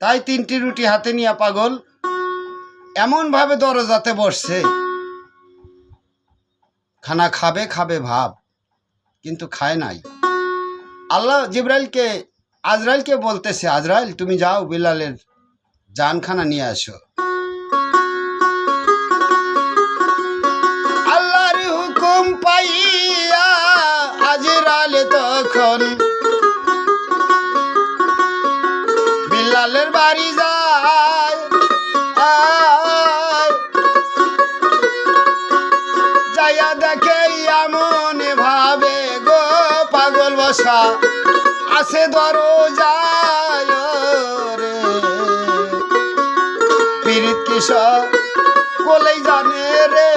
তাই 3টি রুটি হাতে নিয়ে পাগল এমন ভাবে দরজাতে বসছে, খানা খাবে খাবে ভাব, কিন্তু খায় নাই। আল্লাহ আজরাইলকে বলতেছে, আজরাইল তুমি যাও বিলালের জানখানা নিয়ে আসো। আল্লাহর হুকুম পাইয়া আজরাইল তখন বিলালের বাড়ি যায়। যাইয়া দেখে এমন ভাবে গো পাগল বসা আছে দরজায় রে, পীড়িত কিশোর কোলেই জানে রে,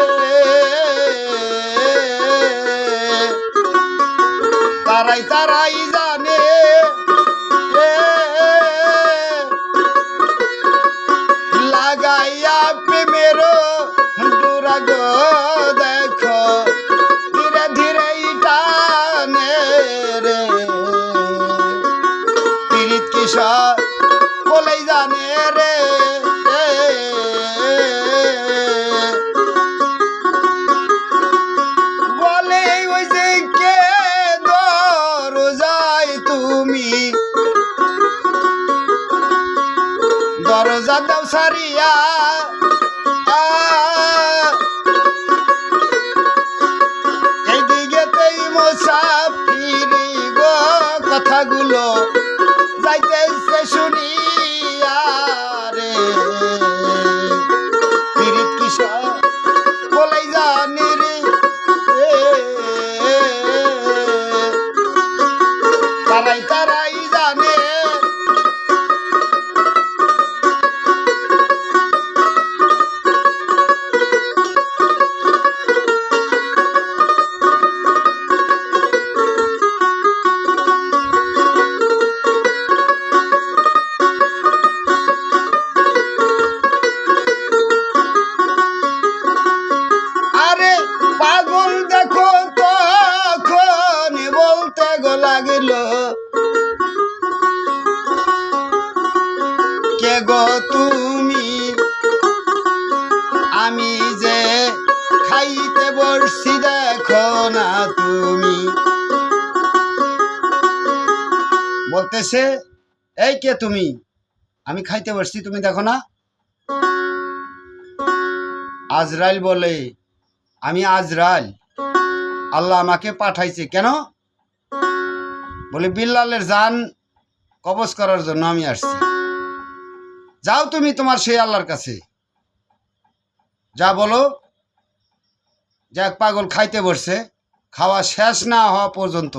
তারাই জানে রে। লাগাইয়া প্রেমের ডোরা গো দেখো ধীরে ধীরে টানে রে, পীড়িত কিশোর কোলেই জানে রে। বলে ওই যে কে দরজায় তুমি দরজা দাও সারিয়া, এইদিকেতেই মুসাফিরি গো কথাগুলো যাইতেছে শুনিয়া রে, পীড়িত কিশোর বলেই জানি রে, তারাই জানে। পাগল দেখো তখন বলতে গো লাগিল, কে গো তুমি, আমি যে খাইতে বসছি দেখো না তুমি। বলতেছে, এই কে তুমি, আমি খাইতে বসছি তুমি দেখো না। আজরাইল বলে, আমি আজরাইল, আল্লাহ আমাকে পাঠাইছে। কেন? বলে বিল্লালের জান কবজ করার জন্য আমি আসছি। যাও তুমি তোমার সেই আল্লাহর কাছে, যা বলো। যাক পাগল খাইতে বসছে, খাওয়া শেষ না হওয়া পর্যন্ত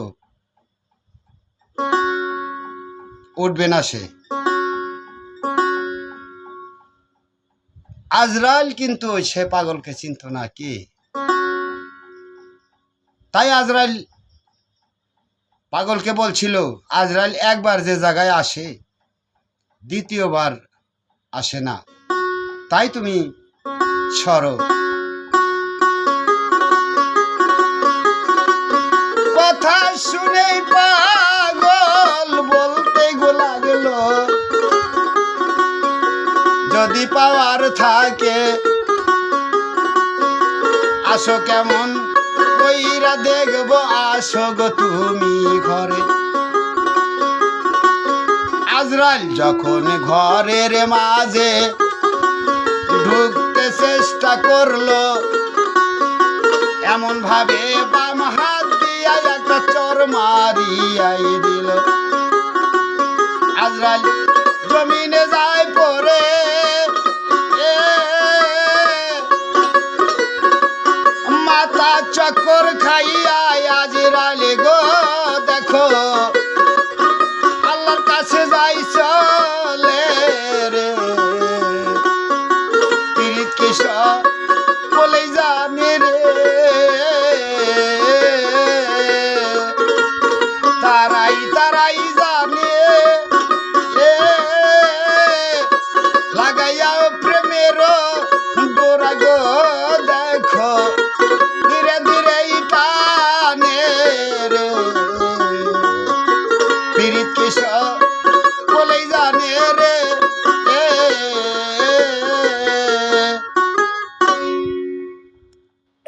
উঠবে না সে। আজরাইল কিন্তু সে পাগলকে চিনত না কি, তাই আজরাইল পাগলকে বলছিল, আজরাইল একবার যে জায়গায় আসে দ্বিতীয়বার আসে না, তাই তুমি সরো। কথা শুনে পাগল বলতে গোলা গেল, যদি পাওয়ার থাকে আসো কেমন কইরা দেখবো, আসো গো তুমি ঘরে। আজরাইল যখন ঘরের মাঝে ঢুকতে চেষ্টা করলো, এমন ভাবে বাম হাত দিয়া একটা চর মারিয়াই দিল।